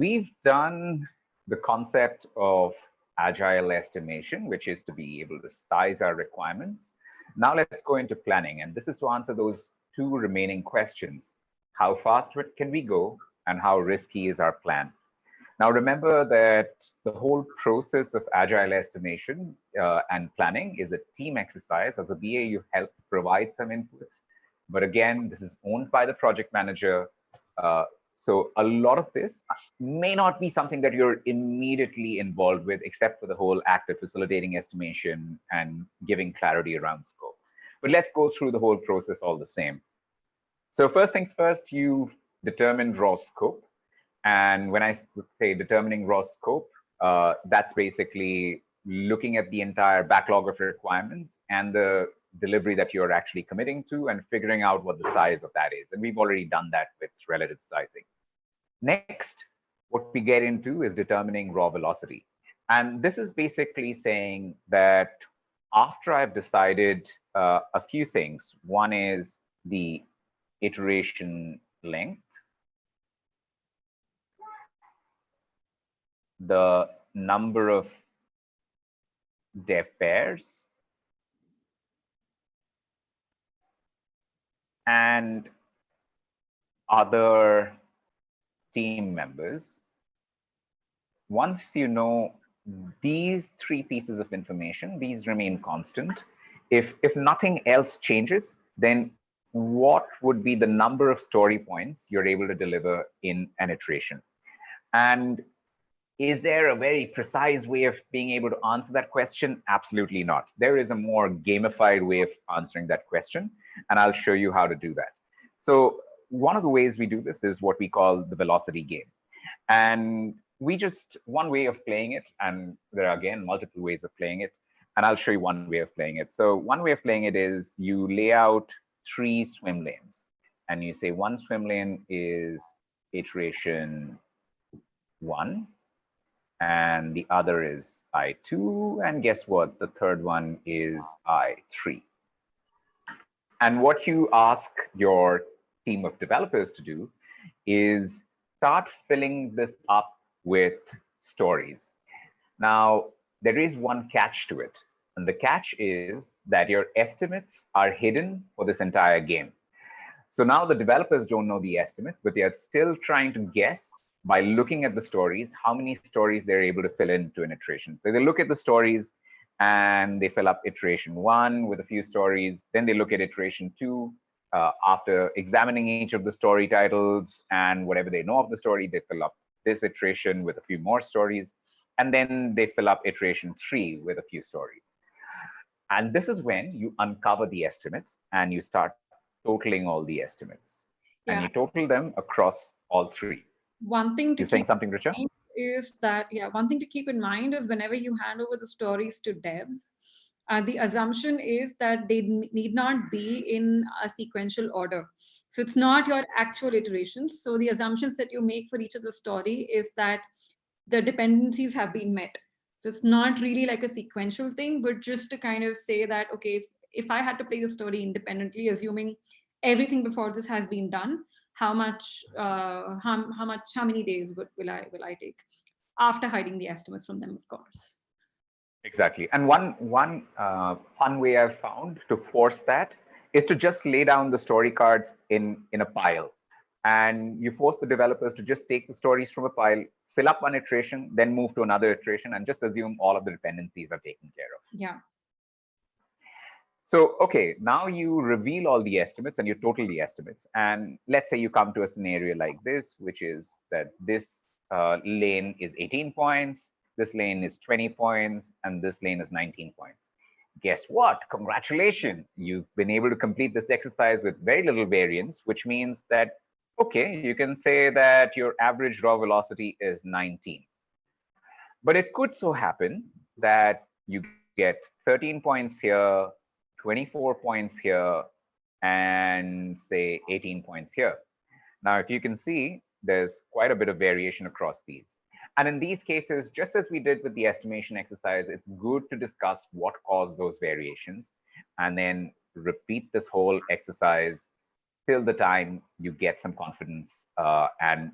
we've done the concept of agile estimation, which is to be able to size our requirements. Now let's go into planning. And this is to answer those two remaining questions. How fast can we go and how risky is our plan? Now, remember that the whole process of agile estimation and planning is a team exercise. As a BA, you help provide some inputs. But again, this is owned by the project manager. So a lot of this may not be something that you're immediately involved with, except for the whole act of facilitating estimation and giving clarity around scope. But let's go through the whole process all the same. So first things first, you determine raw scope. And when I say determining raw scope, that's basically looking at the entire backlog of requirements and the delivery that you're actually committing to and figuring out what the size of that is. And we've already done that with relative sizing. Next, what we get into is determining raw velocity. And this is basically saying that after I've decided a few things, one is the iteration length, the number of dev pairs, and other team members. Once you know these three pieces of information, these remain constant. If nothing else changes, then what would be the number of story points you're able to deliver in an iteration? And is there a very precise way of being able to answer that question? Absolutely not. There is a more gamified way of answering that question, and I'll show you how to do that. So one of the ways we do this is what we call the velocity game. And one way of playing it, and there are again multiple ways of playing it, and I'll show you one way of playing it. So one way of playing it is you lay out 3 swim lanes, and you say one swim lane is iteration 1, and the other is I2, and guess what? The third one is I3. And what you ask your team of developers to do is start filling this up with stories. Now, there is one catch to it, and the catch is that your estimates are hidden for this entire game. So now the developers don't know the estimates, but they are still trying to guess by looking at the stories, how many stories they're able to fill into an iteration. So they look at the stories and they fill up iteration 1 with a few stories. Then they look at iteration 2. After examining each of the story titles and whatever they know of the story, they fill up this iteration with a few more stories. And then they fill up iteration 3 with a few stories. And this is when you uncover the estimates and you start totaling all the estimates. Yeah. And you total them across all 3. One thing to You're saying something, Richa? Is that, one thing to keep in mind is whenever you hand over the stories to devs, the assumption is that they need not be in a sequential order. So it's not your actual iterations. So the assumptions that you make for each of the story is that the dependencies have been met. So it's not really like a sequential thing, but just to kind of say that, okay, if I had to play the story independently, assuming everything before this has been done, how many days will I take after hiding the estimates from them, of course. Exactly. And one fun way I've found to force that is to just lay down the story cards in a pile. And you force the developers to just take the stories from a pile, fill up one iteration, then move to another iteration, and just assume all of the dependencies are taken care of. Yeah. So, okay, now you reveal all the estimates and you total the estimates. And let's say you come to a scenario like this, which is that this lane is 18 points, this lane is 20 points, and this lane is 19 points. Guess what? Congratulations. You've been able to complete this exercise with very little variance, which means that, okay, you can say that your average raw velocity is 19. But it could so happen that you get 13 points here, 24 points here, and say 18 points here. Now, if you can see, there's quite a bit of variation across these. And in these cases, just as we did with the estimation exercise, it's good to discuss what caused those variations and then repeat this whole exercise till the time you get some confidence and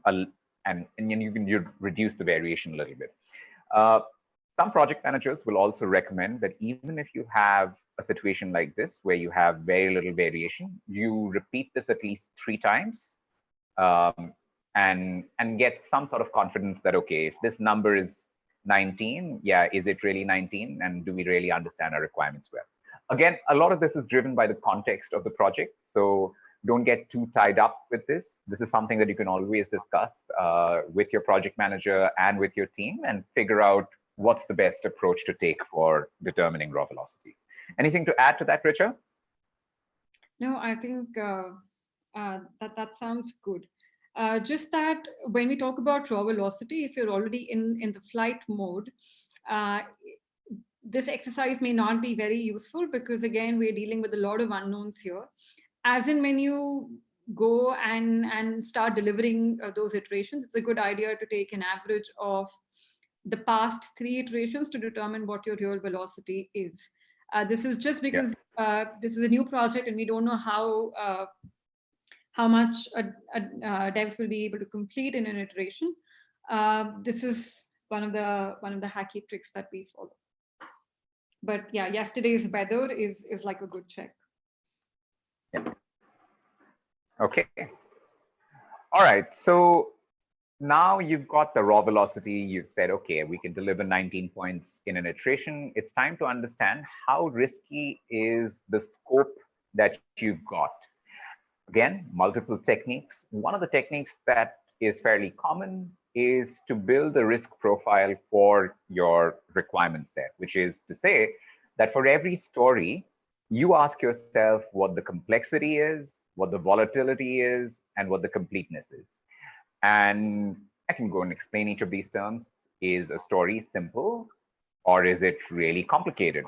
and then you reduce the variation a little bit. Uh, some project managers will also recommend that even if you have a situation like this where you have very little variation, you repeat this at least 3 times, um, and get some sort of confidence that, okay, if this number is 19, yeah, is it really 19, and do we really understand our requirements well? Again, a lot of this is driven by the context of the project, so don't get too tied up with this. This is something that you can always discuss with your project manager and with your team, and figure out what's the best approach to take for determining raw velocity. Anything to add to that, Richa? No, I think that sounds good. Just that when we talk about raw velocity, if you're already in the flight mode, uh, this exercise may not be very useful, because again, we're dealing with a lot of unknowns here. As in, when you go and start delivering those iterations, it's a good idea to take an average of the past 3 iterations to determine what your real velocity is. This is just Yeah. because this is a new project and we don't know how much devs will be able to complete in an iteration. This is one of the hacky tricks that we follow. But yeah, yesterday's weather is like a good check. Yeah. Okay. All right. So now you've got the raw velocity. You've said, okay, we can deliver 19 points in an iteration. It's time to understand how risky is the scope that you've got. Again, multiple techniques. One of the techniques that is fairly common is to build a risk profile for your requirement set, which is to say that for every story, you ask yourself what the complexity is, what the volatility is, and what the completeness is. And I can go and explain each of these terms. Is a story simple, or is it really complicated?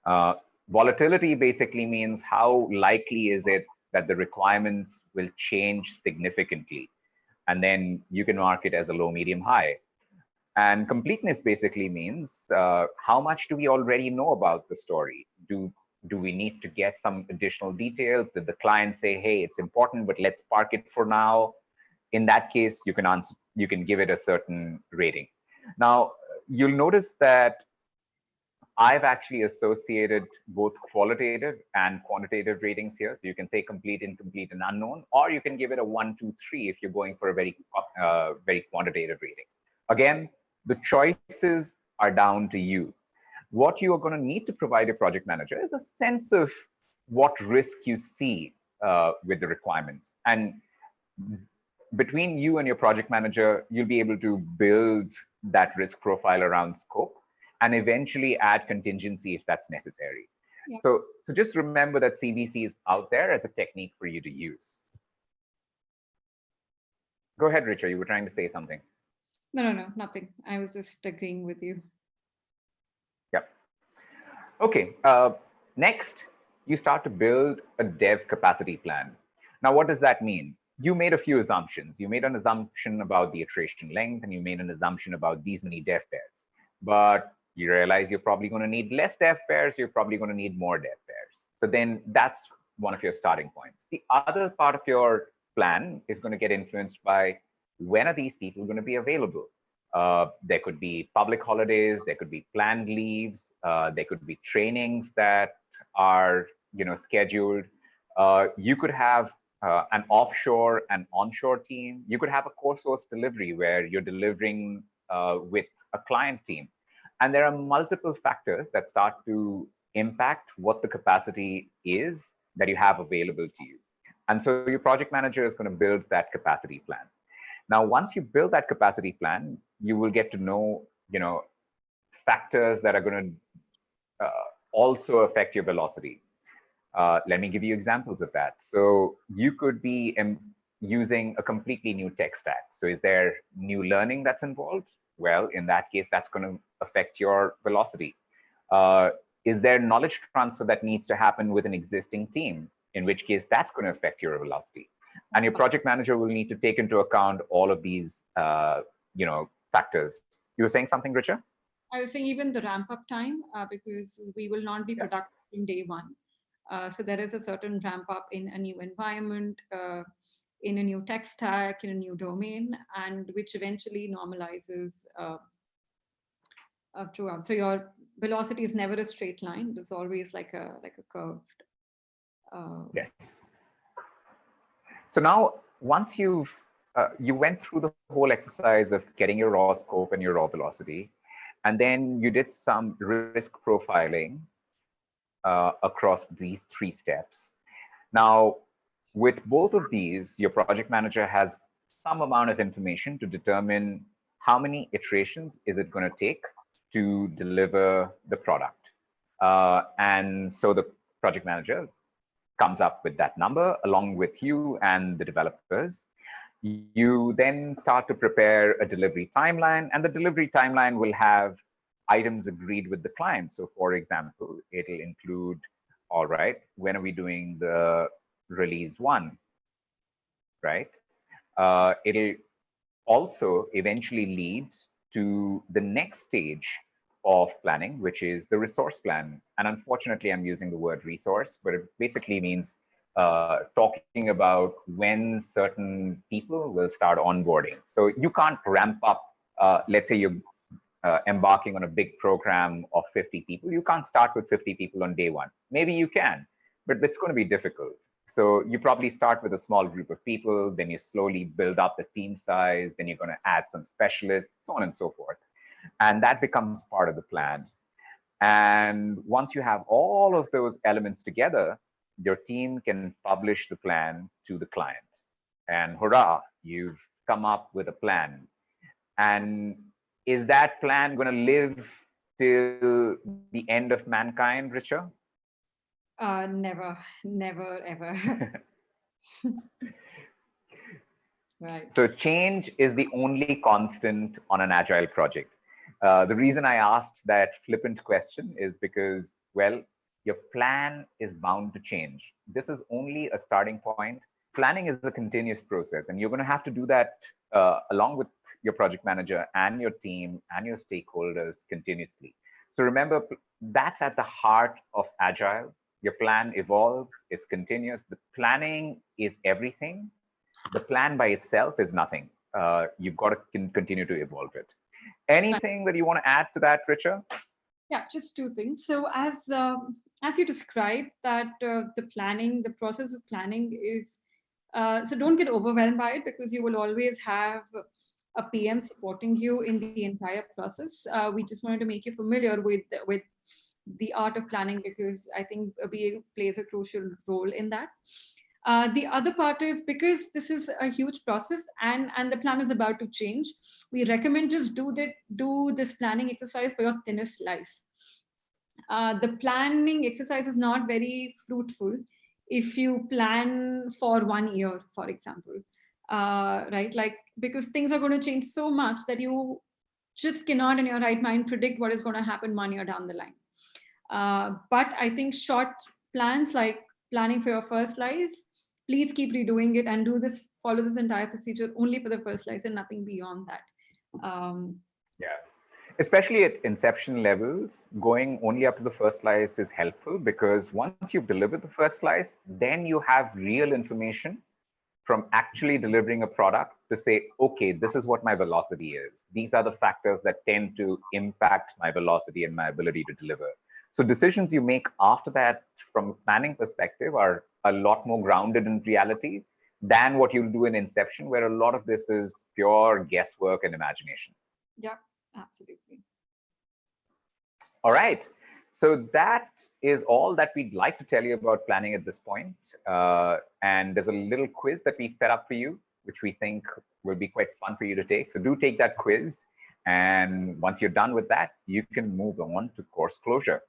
Uh, Volatility basically means how likely is it that the requirements will change significantly? And then you can mark it as a low, medium, high. And completeness basically means how much do we already know about the story? Do we need to get some additional details? Did the client say, hey, it's important, but let's park it for now? In that case, you can give it a certain rating. Now, you'll notice that I've actually associated both qualitative and quantitative ratings here. So you can say complete, incomplete, and unknown, or you can give it a 1, 2, 3 if you're going for a very quantitative rating. Again, the choices are down to you. What you are going to need to provide your project manager is a sense of what risk you see with the requirements. And between you and your project manager, you'll be able to build that risk profile around scope and eventually add contingency if that's necessary. Yeah. So just remember that CBC is out there as a technique for you to use. Go ahead, Richa, you were trying to say something. No, nothing. I was just agreeing with you. Yep. Okay, next, you start to build a dev capacity plan. Now, what does that mean? You made a few assumptions. You made an assumption about the iteration length, and you made an assumption about these many dev pairs. But you realize you're probably going to need less dev pairs, you're probably going to need more dev pairs. So then that's one of your starting points. The other part of your plan is going to get influenced by when are these people going to be available? There could be public holidays, there could be planned leaves, there could be trainings that are scheduled. You could have an offshore and onshore team. You could have a core source delivery where you're delivering with a client team. And there are multiple factors that start to impact what the capacity is that you have available to you. And so your project manager is going to build that capacity plan. Now, once you build that capacity plan, you will get to know, factors that are going to also affect your velocity. Let me give you examples of that. So you could be using a completely new tech stack. So is there new learning that's involved? Well, in that case, that's going to affect your velocity. Is there knowledge transfer that needs to happen with an existing team? In which case, that's going to affect your velocity. And your project manager will need to take into account all of these, factors. You were saying something, Richa? I was saying even the ramp up time, because we will not be productive in day one. So there is a certain ramp up in a new environment. in a new tech stack, in a new domain, and which eventually normalizes throughout. So your velocity is never a straight line. It's always like a curved. Yes. So now, once you went through the whole exercise of getting your raw scope and your raw velocity, and then you did some risk profiling across these 3 steps. Now, with both of these, your project manager has some amount of information to determine how many iterations is it going to take to deliver the product. And so the project manager comes up with that number along with you and the developers. You then start to prepare a delivery timeline, and the delivery timeline will have items agreed with the client. So for example, it'll include, all right, when are we doing the release 1, right? It'll also eventually lead to the next stage of planning, which is the resource plan. And unfortunately, I'm using the word resource, but it basically means talking about when certain people will start onboarding. So you can't ramp up, let's say you're embarking on a big program of 50 people. You can't start with 50 people on day 1. Maybe you can, but it's going to be difficult. So you probably start with a small group of people, then you slowly build up the team size, then you're going to add some specialists, so on and so forth. And that becomes part of the plan. And once you have all of those elements together, your team can publish the plan to the client. And hurrah, you've come up with a plan. And is that plan going to live till the end of mankind, Richa? Never, never, ever. Right. So change is the only constant on an agile project. The reason I asked that flippant question is because, well, your plan is bound to change. This is only a starting point. Planning is a continuous process, and you're going to have to do that along with your project manager and your team and your stakeholders continuously. So remember, that's at the heart of agile. Your plan evolves, it's continuous. The planning is everything. The plan by itself is nothing. You've got to continue to evolve it. Anything that you want to add to that, Richa? Yeah, just 2 things. So as you described that the process of planning is, so don't get overwhelmed by it, because you will always have a PM supporting you in the entire process. We just wanted to make you familiar with the art of planning, because I think a BA plays a crucial role in that. The other part is, because this is a huge process and the plan is about to change, we recommend just do this planning exercise for your thinnest slice. The planning exercise is not very fruitful if you plan for 1 year, for example, right? Like, because things are going to change so much that you just cannot in your right mind predict what is going to happen 1 year down the line. But I think short plans, like planning for your first slice, please keep redoing it and follow this entire procedure only for the first slice and nothing beyond that. Yeah. Especially at inception levels, going only up to the first slice is helpful, because once you've delivered the first slice, then you have real information from actually delivering a product to say, okay, this is what my velocity is. These are the factors that tend to impact my velocity and my ability to deliver. So decisions you make after that from a planning perspective are a lot more grounded in reality than what you'll do in inception, where a lot of this is pure guesswork and imagination. Yeah, absolutely. All right. So that is all that we'd like to tell you about planning at this point. And there's a little quiz that we've set up for you, which we think will be quite fun for you to take. So do take that quiz. And once you're done with that, you can move on to course closure.